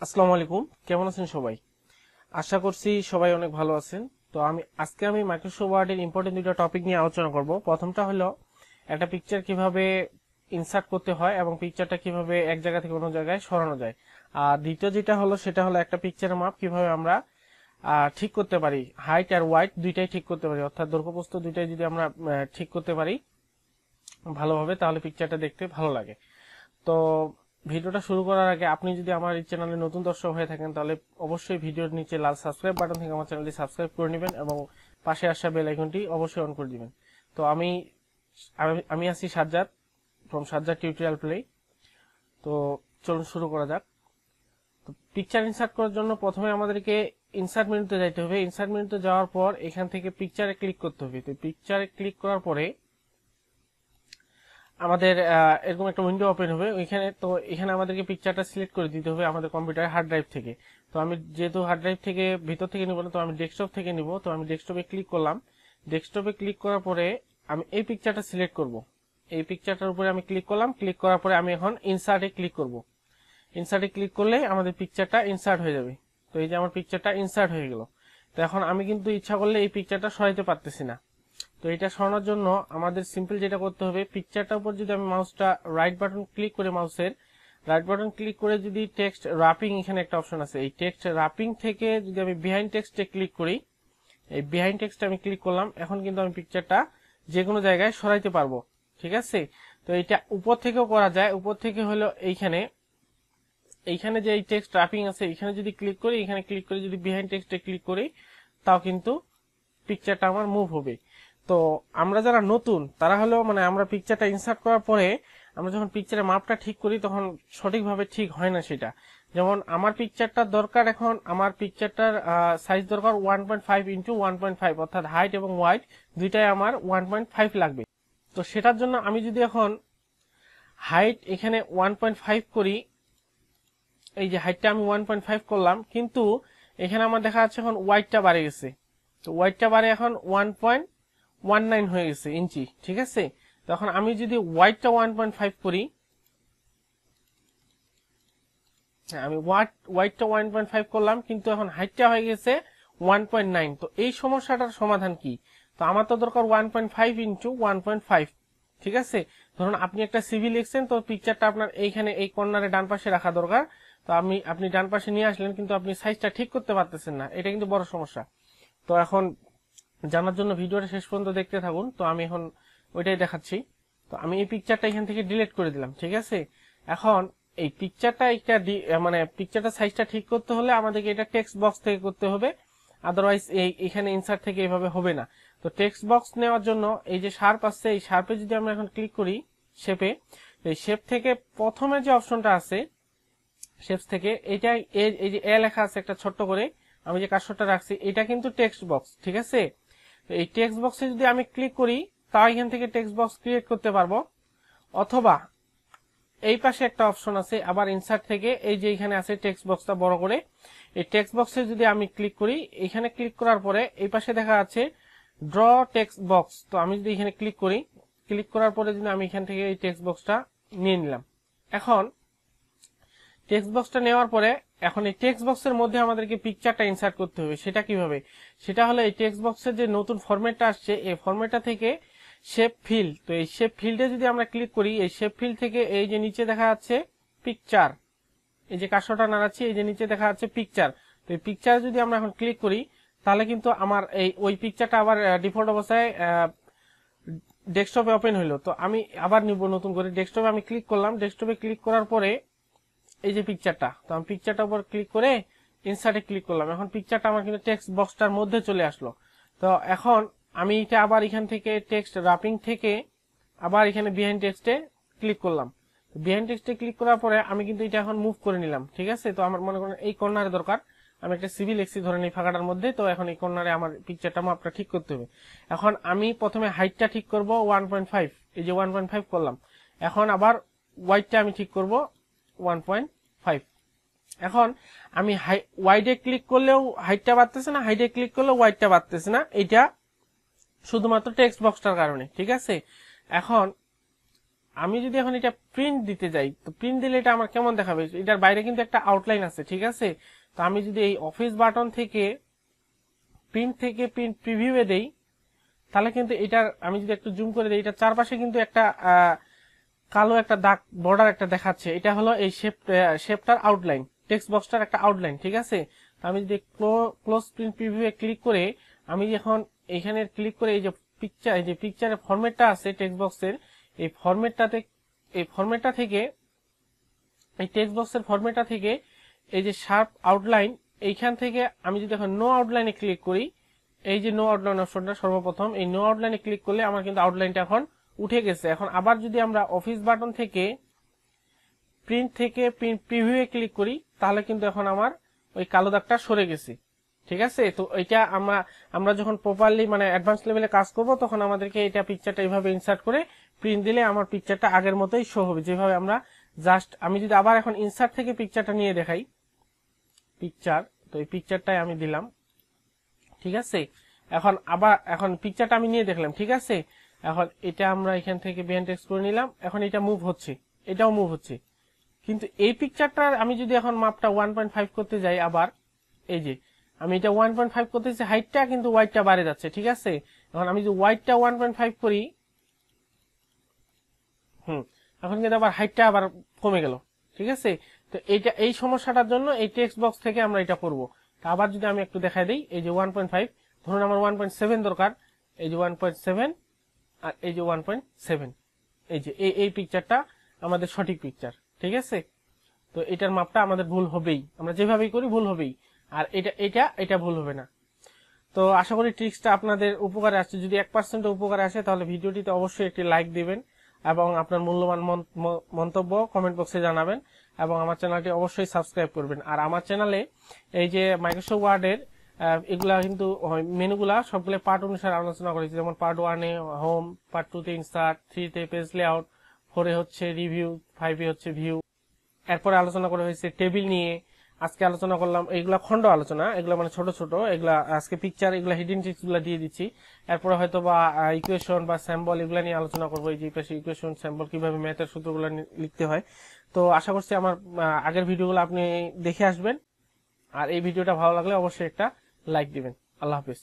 আসসালামু আলাইকুম, কেমন আছেন সবাই? আশা করছি সবাই অনেক ভালো আছেন। তো আজকে আমি মাইক্রোসফট ওয়ার্ডের ইম্পর্টেন্ট দুটো টপিক নিয়ে আলোচনা করব। প্রথমটা হলো একটা পিকচার কিভাবে ইনসার্ট করতে হয় এবং পিকচারটা কিভাবে এক জায়গা থেকে অন্য জায়গায় সরানো যায়। আর দ্বিতীয় যেটা হলো সেটা হলো একটা পিকচারের মাপ কিভাবে আমরা ঠিক করতে পারি, হাইট আর ওয়াইড দুইটাই ঠিক করতে পারি, অর্থাৎ দৈর্ঘ্য প্রস্থ দুইটাই যদি আমরা ঠিক করতে পারি ভালোভাবে, তাহলে পিকচারটা দেখতে ভালো লাগে। তো ভিডিওটা শুরু করার আগে আপনি যদি আমার এই চ্যানেলে নতুন দর্শক হয়ে থাকেন তাহলে অবশ্যই ভিডিওর নিচে লাল সাবস্ক্রাইব বাটন থেকে আমার চ্যানেলটি সাবস্ক্রাইব করে নেবেন এবং পাশে আসা বেল আইকনটি অবশ্যই অন করে দিবেন। তো আমি আমি আমি আছি Sajjad from Sajjad tutorial play. তো চলুন শুরু করা যাক। তো পিকচার ইনসার্ট করার জন্য প্রথমে আমাদেরকে ইনসার্ট মেনুতে যাইতে হবে। ইনসার্ট মেনুতে যাওয়ার পর এখান থেকে পিকচারে ক্লিক করতে হবে। তো পিকচারে ক্লিক করার পরে আমাদের এরকম একটা উইন্ডো ওপেন হবে। এখানে আমাদেরকে পিকচারটা সিলেক্ট করে দিতে হবে আমাদের কম্পিউটারের হার্ড ড্রাইভ থেকে। তো আমি যেহেতু হার্ড ড্রাইভ থেকে ভিতর থেকে নিব না, তো আমি ডেস্কটপ থেকে নিব। তো আমি ডেস্কটপে ক্লিক করলাম। ডেস্কটপে ক্লিক করার পরে আমি এই পিকচারটা সিলেক্ট করব। এই পিকচারটার উপরে আমি ক্লিক করলাম। ক্লিক করার পরে আমি এখন ইনসার্টে ক্লিক করব। ইনসার্টে ক্লিক করলে আমাদের পিকচারটা ইনসার্ট হয়ে যাবে। তো এই যে আমার পিকচারটা ইনসার্ট হয়ে গেল। তো এখন আমি কিন্তু ইচ্ছা করলে এই পিকচারটা সরাইতে পারতেছি না। তো এটা সরানোর জন্য আমাদের সিম্পল যেটা করতে হবে, পিকচারটার উপর যদি আমি মাউসটা রাইট বাটন ক্লিক করে মাউসের রাইট বাটন ক্লিক করে যদি টেক্সট র্যাপিং, এখানে একটা অপশন আছে, এই টেক্সট র্যাপিং থেকে যদি আমি বিহাইন্ড টেক্সটে ক্লিক করি, এই বিহাইন্ড টেক্সটে আমি ক্লিক করলাম। এখন কিন্তু আমি পিকচারটা যে কোনো জায়গায় সরাইতে পারবো। ঠিক আছে? তো এটা উপর থেকেও করা যায়। উপর থেকে হলো এইখানে যে এই টেক্সট র্যাপিং আছে, এখানে যদি ক্লিক করি, এখানে ক্লিক করে যদি বিহাইন্ড টেক্সটে ক্লিক করি, তাও কিন্তু পিকচারটা আমার মুভ হবে। তো আমরা যারা নতুন তারা হলো আমরা পিকচারটা ইনসার্ট করার পরে আমরা যখন পিকচারের মাপটা ঠিক করি তখন সঠিকভাবে ঠিক হয় না সেটা। যেমন আমার পিকচারটার দরকার, এখন আমার পিকচারটার সাইজ দরকার 1.5 × 1.5, অর্থাৎ হাইট এবং ওয়াইড দুইটাই আমার 1.5 লাগবে। তো সেটার জন্য আমি যদি এখন হাইট এখানে 1.5 করি, এই যে হাইটটা আমি 1.5 করলাম, কিন্তু এখানে আমার দেখা যাচ্ছে এখন ওয়াইডটা বাড়ে গেছে। তো ওয়াইডটা বাড়ে এখন 1.19 হয়ে গেছে ইঞ্চি। ঠিক আছে? তখন আমি যদি ওয়াইডটা 1.5 করি, আমি ওয়াইডটা 1.5 করলাম, কিন্তু এখন হাইটটা হয়ে গেছে 1.9। তো এই সমস্যাটার সমাধান কি? তো আমার তো দরকার 1.5 × 1.5। ঠিক আছে? ধরুন আপনি একটা সিভি লিখছেন, তো পিকচারটা আপনার এইখানে এই কর্নারে ডান পাশে রাখা দরকার। তো আপনি ডান পাশে নিয়ে আসলেন, কিন্তু আপনি সাইজটা ঠিক করতে পারতেছেন না। এটা কিন্তু বড় সমস্যা। তো এখন জানার জন্য ভিডিওটা শেষ পর্যন্ত দেখতে থাকুন। তো আমি এখন ওইটাই দেখাচ্ছি। তো আমি এই পিকচারটা এখান থেকে ডিলিট করে দিলাম। ঠিক আছে? এখন এই পিকচারটা পিকচারটা সাইজটা ঠিক করতে হলে আমাদেরকে এটা টেক্সট বক্স থেকে করতে হবে, আদারওয়াইজ এখানে ইনসার্ট থেকে এভাবে হবে না। তো টেক্সট বক্স নেওয়ার জন্য এই যে শার্প আছে, এই শার্পে যদি আমরা এখন ক্লিক করি শেপে, এই শেপ থেকে প্রথমে যে অপশনটা আছে শেপস থেকে, এই যে এ লেখা আছে একটা ছোট্ট করে, আমি যে কার্সরটা রাখছি এটা কিন্তু টেক্সট বক্স। ঠিক আছে? তো এই টেক্সট বক্সে যদি আমি ক্লিক করি, তাও এখান থেকে টেক্সট বক্স ক্রিয়েট করতে পারবো। অথবা এই পাশে একটা অপশন আছে আবার ইনসার্ট থেকে, এই যে এখানে আছে টেক্সট বক্সটা বড় করে, এই টেক্সট বক্সে যদি আমি ক্লিক করি, এখানে ক্লিক করার পরে এই পাশে দেখা যাচ্ছে ড্র টেক্সট বক্স। তো আমি যদি এখানে ক্লিক করি, ক্লিক করার পরে যদি আমি এখান থেকে এই টেক্সট বক্সটা নিয়ে নিলাম। এখন টেক্সট বক্সটা নেওয়ার পরে এখন এই টেক্সট বক্সের মধ্যে আমাদেরকে পিকচারটা ইনসার্ট করতে হবে। সেটা কিভাবে? সেটা হলো এই টেক্সট বক্সের যে নতুন ফরম্যাটটা আসছে, এই ফরম্যাটটা থেকে শেপ ফিল্ড, তো এই শেপ ফিল্ডে যদি আমরা ক্লিক করি, এই শেপ ফিল্ড থেকে এই যে নিচে দেখা যাচ্ছে পিকচার, এই যে কার্সরটা নাড়াচ্ছি, এই যে নিচে দেখা যাচ্ছে পিকচার। তো এই পিকচারে যদি আমরা এখন ক্লিক করি, তাহলে কিন্তু আমার ওই পিকচারটা আবার ডিফল্ট অবস্থায় ডেস্কটপে ওপেন হইলো। তো আমি আবার নিব নতুন করে। ডেস্কটপে আমি ক্লিক করলাম। ডেস্কটপে ক্লিক করার পরে এই যে পিকচারটা, তো আমি পিকচারটার উপর ক্লিক করে ইনসার্টে ক্লিক করলাম। এখন পিকচারটা আমার কিন্তু টেক্সট বক্সটার মধ্যে চলে আসলো। তো এখন আমি এটা আবার এখান থেকে টেক্সট র্যাপিং থেকে আবার এখানে বিহাইন্ড টেক্সটে ক্লিক করলাম। বিহাইন্ড টেক্সটে ক্লিক করার পরে আমি কিন্তু এটা এখন মুভ করে নিলাম। ঠিক আছে? তো আমার মনে করেন এই কর্নারে দরকার, আমি একটা সিভি লিখছি ধরেন এই ফাঁকাটার মধ্যে, তো এখন এই কর্নারে আমার পিকচারটা মাপটা ঠিক করতে হবে। এখন আমি প্রথমে হাইটটা ঠিক করব 1.5, এই যে 1.5 করলাম। এখন আবার ওয়াইডটা আমি ঠিক করব 1.5। এখন আমি ওয়াইডে ক্লিক করলেও হাইটটা বাড়তেছে না, হাইটে ক্লিক করলেও ওয়াইডটা বাড়তেছে না, এটা শুধুমাত্র টেক্সট বক্সটার কারণে। ঠিক আছে? এখন আমি যদি এখন এটা প্রিন্ট দিতে যাই, তো প্রিন্ট দিলে এটা আমার কেমন দেখাবে? এটার বাইরে কিন্তু একটা আউটলাইন আছে, ঠিক আছে? তো আমি যদি এই অফিস বাটন থেকে প্রিন্ট প্রিভিউয়ে দেই, তাহলে কিন্তু এটার আমি যদি একটু জুম করে দিই, এটার চারপাশে কিন্তু একটা কালো একটা দাগ বর্ডার একটা দেখাচ্ছে। এটা হলো এই শেপটার আউটলাইন, টেক্সট বক্সটার একটা আউটলাইন, ঠিক আছে? তো আমি যদি ক্লোজ প্রিন্ট প্রিভিউয়ে ক্লিক করে আমি এখন এখানে ক্লিক করে এই যে পিকচারের ফরম্যাটটা আছে টেক্সট বক্সের, এই ফরম্যাটটা থেকে এই টেক্সট বক্সের ফরম্যাটটা থেকে এই যে শার্প আউটলাইন, এইখান থেকে আমি যদি এখন নো আউটলাইনে ক্লিক করি, এই যে নো আউটলাইন অপশনটা সর্বপ্রথম, এই নো আউটলাইনে ক্লিক করলে আমার কিন্তু আউটলাইনটা এখন উঠে গেছে। এখন আবার যদি আমরা অফিস বাটন থেকে প্রিন্ট প্রিভিউয়ে ক্লিক করি, তাহলে কিন্তু এখন আমার ওই কালো দাগটা সরে গেছে, ঠিক আছে? তো এটা আমরা যখন প্রপারলি মানে অ্যাডভান্স লেভেলে কাজ করব, তখন আমাদেরকে এটা পিকচারটা এইভাবে ইনসার্ট করে প্রিন্ট দিলে আমার পিকচারটা আগের মতোই শো হবে, যেভাবে আমরা জাস্ট আমি যদি আবার এখন ইনসার্ট থেকে পিকচারটা নিয়ে দেখাই, পিকচার, তো এই পিকচারটাই আমি দিলাম, ঠিক আছে? এখন পিকচারটা আমি নিয়ে দেখলাম, ঠিক আছে? এখন এটা আমরা এখান থেকে বিহাইন্ড টেক্সট করে নিলাম, এখন এটা মুভ হচ্ছে, এটাও মুভ হচ্ছে, কিন্তু এই পিকচারটার আমি যদি এখন মাপটা 1.5 করতে যাই, আবার এই যে আমি এটা 1.5 করতেছি, হাইটটা কিন্তু ওয়াইডটা বাড়ে যাচ্ছে, ঠিক আছে? এখন আমি যদি ওয়াইডটা 1.5 করি, এখন কিন্তু আবার হাইটটা আবার কমে গেল, ঠিক আছে? তো এই সমস্যাটার জন্য এই টেক্সট বক্স থেকে আমরা এটা করব। আবার যদি আমি একটু দেখাই দিই, এই যে 1.5, ধরুন আমার 1.7 দরকার, এই যে 1.7 আর এই যে 1.7, এই যে এই পিকচারটা আমাদের সঠিক পিকচার, ঠিক আছে? তো এটার মাপটা আমাদের ভুল হবেই, আমরা যেভাবেই করি ভুল হবেই, আর এটা ভুল হবে না। তো আশা করি ট্রিক্সটা আপনাদের উপকারে আসছে। যদি 1% উপকারে আসে, তাহলে ভিডিওটিতে অবশ্যই একটি লাইক দিবেন এবং আপনার মূল্যবান মন্তব্য কমেন্ট বক্সে জানাবেন, এবং আমার চ্যানেলটি অবশ্যই সাবস্ক্রাইব করবেন। আর আমার চ্যানেলে এই যে মাইক্রোসফট ওয়ার্ডের এগুলা কিন্তু মেনুগুলা সবগুলো পার্ট অনুসারে আলোচনা করেছি, যেমন পার্ট 1-এ হোম, পার্ট 2-তে ইনসার্ট, 3-তে পেজ লেআউট, 4-এ হচ্ছে রিভিউ, 5-এ হচ্ছে ভিউ। এরপরে আলোচনা করা হয়েছে টেবিল নিয়ে, আজকে আলোচনা করলাম এইগুলা খন্ড আলোচনা, এগুলা মানে ছোট ছোট, এগুলা আজকে পিকচার, এগুলা হিডেন টেক্সট গুলা দিয়ে দিচ্ছি। এরপরে হয়তো বা ইকুয়েশন বা স্যাম্বল এগুলা নিয়ে আলোচনা করবো, এই যে পাশে ইকুয়েশন স্যাম্বল কিভাবে ম্যাথের সূত্রগুলো লিখতে হয়। তো আশা করছি আমার আগের ভিডিওগুলো আপনি দেখে আসবেন, আর এই ভিডিওটা ভালো লাগলে অবশ্যই একটা লাইক দিবেন। আল্লাহ হাফিজ।